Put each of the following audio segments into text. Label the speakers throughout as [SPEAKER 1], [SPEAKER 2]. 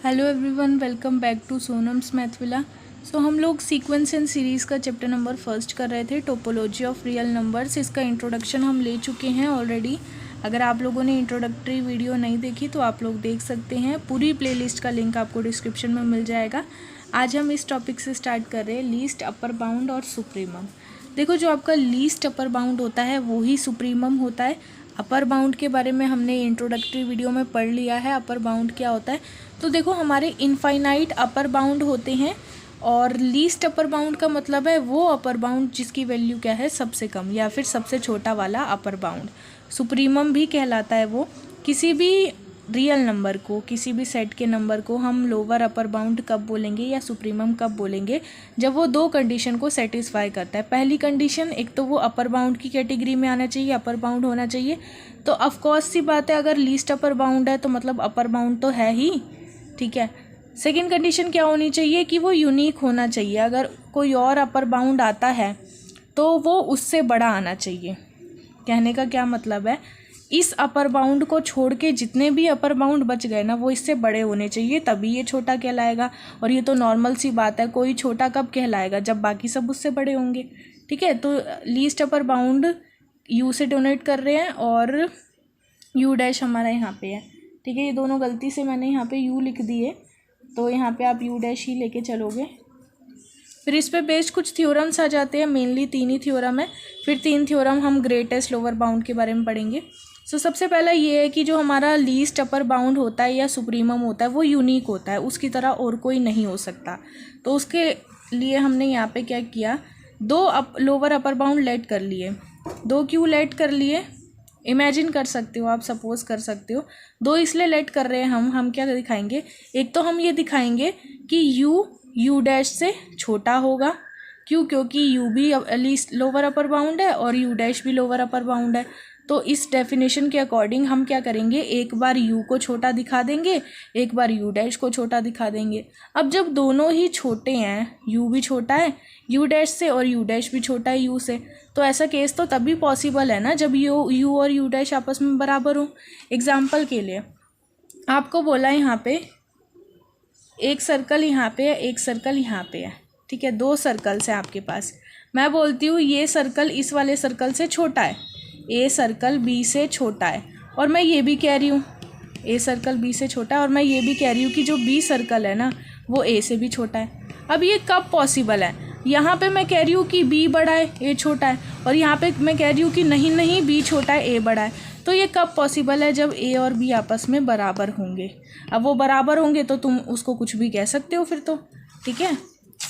[SPEAKER 1] Hello everyone, welcome back to Sonam's math villa. So हम लोग sequence and series का chapter number first कर रहे थे, टोपोलॉजी ऑफ रियल नंबर्स। इसका इंट्रोडक्शन हम ले चुके हैं ऑलरेडी। अगर आप लोगों ने इंट्रोडक्टरी वीडियो नहीं देखी तो आप लोग देख सकते हैं, पूरी प्लेलिस्ट का लिंक आपको डिस्क्रिप्शन में मिल जाएगा। आज हम इस टॉपिक से स्टार्ट कर रहे हैं, लीस्ट अपर बाउंड और सुप्रीमम। देखो, जो आपका लीस्ट अपर बाउंड होता है वो ही सुप्रीमम होता है। अपर बाउंड के बारे में हमने इंट्रोडक्टरी वीडियो में पढ़ लिया है, अपर बाउंड क्या होता है। तो देखो, हमारे इनफाइनाइट अपर बाउंड होते हैं और लीस्ट अपर बाउंड का मतलब है वो अपर बाउंड जिसकी वैल्यू क्या है, सबसे कम या फिर सबसे छोटा वाला अपर बाउंड। सुप्रीमम भी कहलाता है वो। किसी भी रियल नंबर को, किसी भी सेट के नंबर को हम लोअर अपर बाउंड कब बोलेंगे या सुप्रीमम कब बोलेंगे, जब वो दो कंडीशन को सेटिस्फाई करता है। पहली कंडीशन, एक तो वो अपर बाउंड की कैटेगरी में आना चाहिए, अपर बाउंड होना चाहिए। तो ऑफकोर्स सी बात है, अगर लीस्ट अपर बाउंड है तो मतलब अपर बाउंड तो है ही, ठीक है। सेकेंड कंडीशन क्या होनी चाहिए कि वो यूनिक होना चाहिए। अगर कोई और अपर बाउंड आता है तो वो उससे बड़ा आना चाहिए। कहने का क्या मतलब है, इस अपर बाउंड को छोड़ के जितने भी अपर बाउंड बच गए ना, वो इससे बड़े होने चाहिए, तभी ये छोटा कहलाएगा। और ये तो नॉर्मल सी बात है, कोई छोटा कब कहलाएगा, जब बाकी सब उससे बड़े होंगे, ठीक है। तो लीस्ट अपर बाउंड यू से डोनेट कर रहे हैं और यू डैश हमारा यहाँ पे है, ठीक है। ये दोनों गलती से मैंने यहाँ पे यू लिख दिए, तो यहाँ पे आप यू डैश ही लेके चलोगे। फिर इस पे बेस्ड कुछ थ्योरम्स आ जाते हैं, मेनली 3 ही थ्योरम है। फिर 3 थ्योरम हम ग्रेटेस्ट लोअर बाउंड के बारे में पढ़ेंगे। सो सबसे पहला ये है कि जो हमारा लीस्ट अपर बाउंड होता है या सुप्रीमम होता है वो यूनिक होता है, उसकी तरह और कोई नहीं हो सकता। तो उसके लिए हमने यहाँ पे क्या किया, दो लोअर अपर बाउंड लेट कर लिए। दो क्यों लेट कर लिए, इमेजिन कर सकते हो आप, सपोज कर सकते हो। दो इसलिए लेट कर रहे हैं हम क्या दिखाएंगे, एक तो हम ये दिखाएंगे कि यू डैश से छोटा होगा। क्यों? क्योंकि यू भी लीस्ट लोअर अपर बाउंड है और यू डैश भी लोअर अपर बाउंड है। तो इस डेफिनेशन के अकॉर्डिंग हम क्या करेंगे, एक बार यू को छोटा दिखा देंगे, एक बार यू डैश को छोटा दिखा देंगे। अब जब दोनों ही छोटे हैं, यू भी छोटा है यू डैश से और यू डैश भी छोटा है यू से, तो ऐसा केस तो तभी पॉसिबल है ना जब यू और यू डैश आपस में बराबर हो। एग्जाम्पल के लिए आपको बोला यहाँ पे एक सर्कल यहाँ पे है, एक सर्कल यहाँ पे है, ठीक है। दो सर्कल्स हैं आपके पास। मैं बोलती हूँ ये सर्कल इस वाले सर्कल से छोटा है, ए सर्कल बी से छोटा है, और मैं ये भी कह रही हूँ ए सर्कल बी से छोटा है, और मैं ये भी कह रही हूँ कि जो बी सर्कल है ना वो ए से भी छोटा है। अब ये कब पॉसिबल है, यहाँ पे मैं कह रही हूँ कि बी बड़ा है ए छोटा है, और यहाँ पे मैं कह रही हूँ कि नहीं नहीं बी छोटा है ए बड़ा है। तो ये कब पॉसिबल है, जब ए और बी आपस में बराबर होंगे। अब वो बराबर होंगे तो तुम उसको कुछ भी कह सकते हो फिर तो, ठीक है।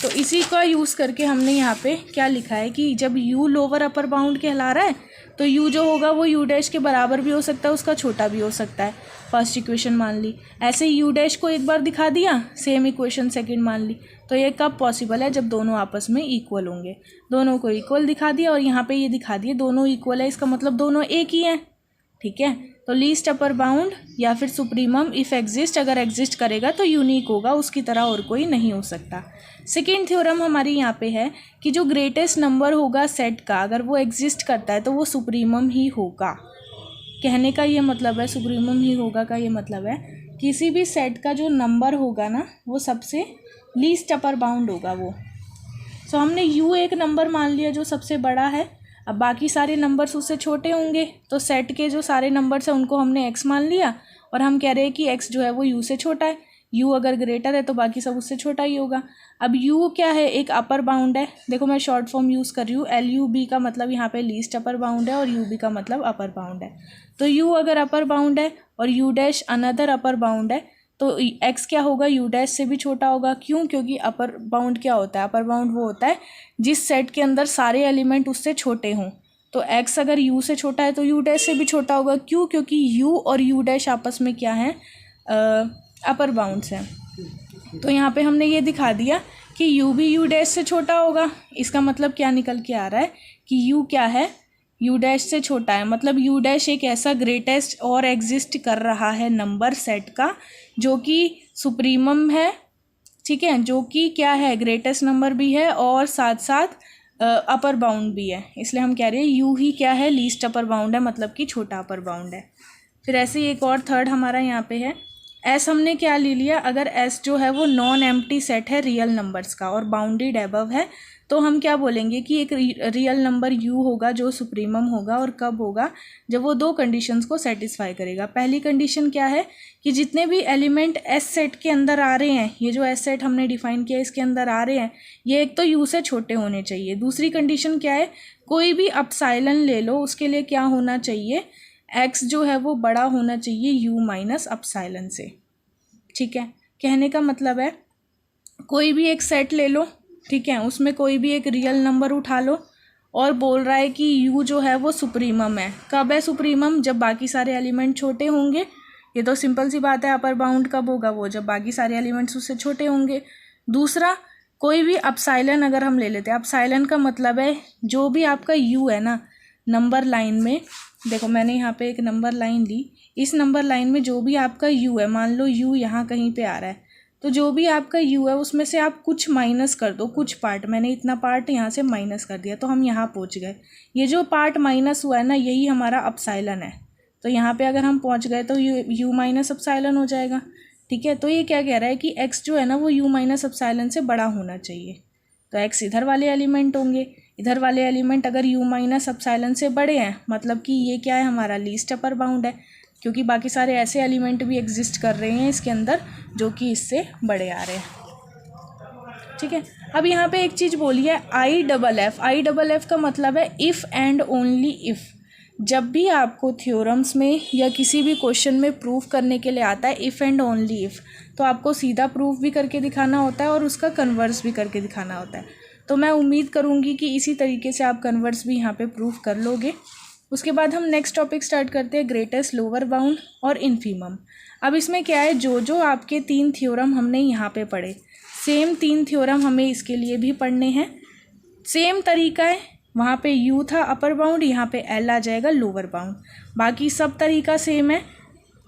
[SPEAKER 1] तो इसी का यूज़ करके हमने यहाँ पे क्या लिखा है कि जब यू लोअर अपर बाउंड कहला रहा है तो यू जो होगा वो यू डैश के बराबर भी हो सकता है, उसका छोटा भी हो सकता है। फर्स्ट इक्वेशन मान ली, ऐसे ही यू डैश को एक बार दिखा दिया, सेम इक्वेशन सेकंड मान ली। तो ये कब पॉसिबल है, जब दोनों आपस में इक्वल होंगे। दोनों को इक्वल दिखा दिया और यहाँ पे ये दिखा दिए दोनों इक्वल है, इसका मतलब दोनों एक ही हैं, ठीक है। तो लीस्ट अपर बाउंड या फिर सुप्रीमम इफ़ एग्जिस्ट, अगर एग्जिस्ट करेगा तो यूनिक होगा, उसकी तरह और कोई नहीं हो सकता। सेकेंड थ्योरम हमारी यहाँ पे है कि जो ग्रेटेस्ट नंबर होगा सेट का, अगर वो एग्जिस्ट करता है तो वो सुप्रीमम ही होगा। कहने का ये मतलब है, सुप्रीमम ही होगा का ये मतलब है किसी भी सेट का जो नंबर होगा ना वो सबसे लीस्ट अपर बाउंड होगा वो। सो हमने यू एक नंबर मान लिया जो सबसे बड़ा है, अब बाकी सारे नंबर्स उससे छोटे होंगे, तो सेट के जो सारे नंबर्स हैं उनको हमने एक्स मान लिया, और हम कह रहे हैं कि एक्स जो है वो यू से छोटा है। यू अगर ग्रेटर है तो बाकी सब उससे छोटा ही होगा। अब यू क्या है, एक अपर बाउंड है। देखो मैं शॉर्ट फॉर्म यूज़ कर रही हूँ, एल यू बी का मतलब यहाँ पे लीस्ट अपर बाउंड है और यू बी का मतलब अपर बाउंड है। तो यू अगर अपर बाउंड है और you dash another upper bound है तो एक्स क्या होगा, यू डैश से भी छोटा होगा। क्यों? क्योंकि अपर बाउंड क्या होता है, अपर बाउंड वो होता है जिस सेट के अंदर सारे एलिमेंट उससे छोटे हों। तो एक्स अगर यू से छोटा है तो यू डैश से भी छोटा होगा। क्यों? क्योंकि यू और यू डैश आपस में क्या है, अपर बाउंड्स हैं। तो यहाँ पे हमने ये दिखा दिया कि यू भी यू डैश से छोटा होगा। इसका मतलब क्या निकल के आ रहा है कि यू क्या है, यू डैश से छोटा है। मतलब यू डैश एक ऐसा ग्रेटेस्ट और एग्जिस्ट कर रहा है नंबर सेट का जो कि सुप्रीमम है, ठीक है, जो कि क्या है, ग्रेटेस्ट नंबर भी है और साथ साथ अपर बाउंड भी है। इसलिए हम कह रहे हैं यू ही क्या है, लीस्ट अपर बाउंड है, मतलब कि छोटा अपर बाउंड है। फिर ऐसे ही एक और थर्ड हमारा यहाँ पे है एस हमने क्या ले लिया, अगर एस जो है वो नॉन एम्प्टी सेट है रियल नंबर्स का और बाउंडेड अबव है, तो हम क्या बोलेंगे कि एक रियल नंबर यू होगा जो सुप्रीमम होगा, और कब होगा, जब वो दो कंडीशंस को सेटिस्फाई करेगा। पहली कंडीशन क्या है कि जितने भी एलिमेंट एस सेट के अंदर आ रहे हैं, ये जो एस सेट हमने डिफाइन किया इसके अंदर आ रहे हैं, ये एक तो यू से छोटे होने चाहिए। दूसरी कंडीशन क्या है, कोई भी अपसाइलन ले लो उसके लिए क्या होना चाहिए, एक्स जो है वो बड़ा होना चाहिए यू माइनस अपसाइलन से। ठीक है, कहने का मतलब है कोई भी एक सेट ले लो, ठीक है, उसमें कोई भी एक रियल नंबर उठा लो और बोल रहा है कि यू जो है वो सुप्रीमम है। कब है सुप्रीमम, जब बाकी सारे एलिमेंट छोटे होंगे। ये तो सिंपल सी बात है, अपर बाउंड कब होगा, वो जब बाकी सारे एलिमेंट्स उससे छोटे होंगे। दूसरा, कोई भी अपसाइलन अगर हम ले लेते हैं, अपसाइलन का मतलब है जो भी आपका यू है ना, नंबर लाइन में देखो मैंने यहाँ पे एक नंबर लाइन ली, इस नंबर लाइन में जो भी आपका यू है, मान लो यू यहाँ कहीं पे आ रहा है, तो जो भी आपका यू है उसमें से आप कुछ माइनस कर दो, कुछ पार्ट, मैंने इतना पार्ट यहाँ से माइनस कर दिया तो हम यहाँ पहुँच गए। ये जो पार्ट माइनस हुआ है ना, यही हमारा अपसाइलन है। तो यहाँ पे अगर हम पहुँच गए तो यू माइनस अपसाइलन हो जाएगा। ठीक है, तो ये क्या कह रहा है कि एक्स जो है ना वो यू माइनस अपसाइलन से बड़ा होना चाहिए। तो एक्स इधर वाले एलिमेंट होंगे, इधर वाले एलिमेंट अगर यू माइनस अपसाइलन से बड़े हैं, मतलब कि ये क्या है, हमारा लीस्ट अपर बाउंड है, क्योंकि बाकी सारे ऐसे एलिमेंट भी एग्जिस्ट कर रहे हैं इसके अंदर जो कि इससे बड़े आ रहे हैं। ठीक है, अब यहाँ पे एक चीज़ बोली है आई डबल एफ का मतलब है इफ़ एंड ओनली इफ़। जब भी आपको थ्योरम्स में या किसी भी क्वेश्चन में प्रूफ करने के लिए आता है इफ़ एंड ओनली इफ़, तो आपको सीधा प्रूफ भी करके दिखाना होता है और उसका कन्वर्स भी करके दिखाना होता है। तो मैं उम्मीद करूँगी कि इसी तरीके से आप कन्वर्स भी यहाँ पे प्रूफ कर लोगे। उसके बाद हम नेक्स्ट टॉपिक स्टार्ट करते हैं, ग्रेटेस्ट लोअर बाउंड और इन्फीमम। अब इसमें क्या है, जो जो आपके 3 थ्योरम हमने यहाँ पे पढ़े, सेम 3 थ्योरम हमें इसके लिए भी पढ़ने हैं। सेम तरीका है, वहाँ पे यू था अपर बाउंड, यहाँ पे एल आ जाएगा लोअर बाउंड। बाकी सब तरीका सेम है,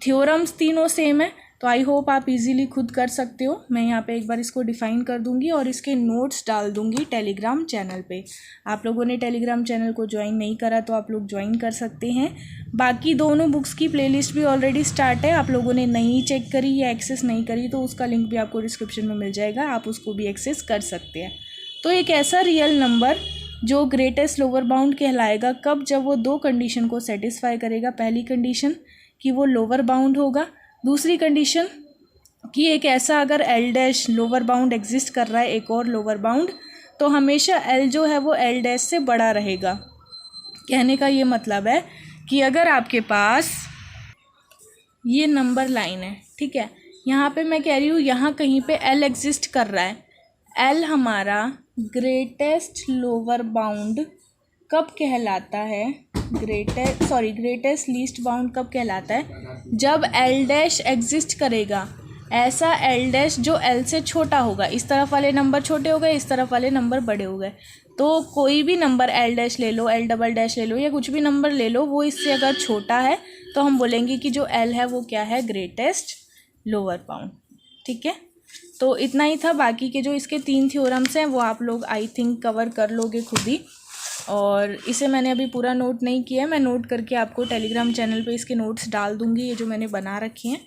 [SPEAKER 1] थ्योरम्स तीनों सेम है। तो आई होप आप इजीली खुद कर सकते हो। मैं यहाँ पे एक बार इसको डिफ़ाइन कर दूँगी और इसके नोट्स डाल दूँगी टेलीग्राम चैनल पे। आप लोगों ने टेलीग्राम चैनल को ज्वाइन नहीं करा तो आप लोग ज्वाइन कर सकते हैं। बाकी दोनों बुक्स की प्लेलिस्ट भी ऑलरेडी स्टार्ट है, आप लोगों ने नहीं चेक करी या एक्सेस नहीं करी तो उसका लिंक भी आपको डिस्क्रिप्शन में मिल जाएगा, आप उसको भी एक्सेस कर सकते हैं। तो एक ऐसा रियल नंबर जो ग्रेटेस्ट लोअर बाउंड कहलाएगा कब, जब वो 2 कंडीशन को सेटिस्फाई करेगा। पहली कंडीशन कि वो लोअर बाउंड होगा, दूसरी कंडीशन कि एक ऐसा अगर L dash lower bound exist कर रहा है, एक और लोअर बाउंड, तो हमेशा एल जो है वो एल डैश से बड़ा रहेगा। कहने का ये मतलब है कि अगर आपके पास ये नंबर लाइन है, ठीक है, यहाँ पे मैं कह रही हूँ यहाँ कहीं पे एल एग्जिस्ट कर रहा है, एल हमारा ग्रेटेस्ट लोअर बाउंड कब कहलाता है, ग्रेटेस्ट लीस्ट बाउंड कब कहलाता है, जब एल डैश एग्जिस्ट करेगा। ऐसा एल डैश जो एल से छोटा होगा, इस तरफ वाले नंबर छोटे हो गए, इस तरफ वाले नंबर बड़े हो गए। तो कोई भी नंबर एल डैश ले लो, एल डबल डैश ले लो या कुछ भी नंबर ले लो, वो इससे अगर छोटा है तो हम बोलेंगे कि जो एल है वो क्या है, ग्रेटेस्ट लोअर बाउंड। ठीक है, तो इतना ही था। बाकी के जो इसके 3 थ्योरम्स हैं वो आप लोग आई थिंक कवर कर लोगे खुद ही, और इसे मैंने अभी पूरा नोट नहीं किया है, मैं नोट करके आपको टेलीग्राम चैनल पे इसके नोट्स डाल दूँगी, ये जो मैंने बना रखी हैं।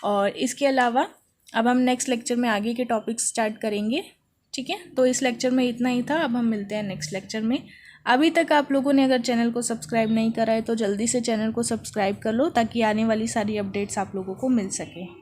[SPEAKER 1] और इसके अलावा अब हम नेक्स्ट लेक्चर में आगे के टॉपिक्स स्टार्ट करेंगे। ठीक है, तो इस लेक्चर में इतना ही था, अब हम मिलते हैं नेक्स्ट लेक्चर में। अभी तक आप लोगों ने अगर चैनल को सब्सक्राइब नहीं करा है तो जल्दी से चैनल को सब्सक्राइब कर लो ताकि आने वाली सारी अपडेट्स आप लोगों को मिल सके।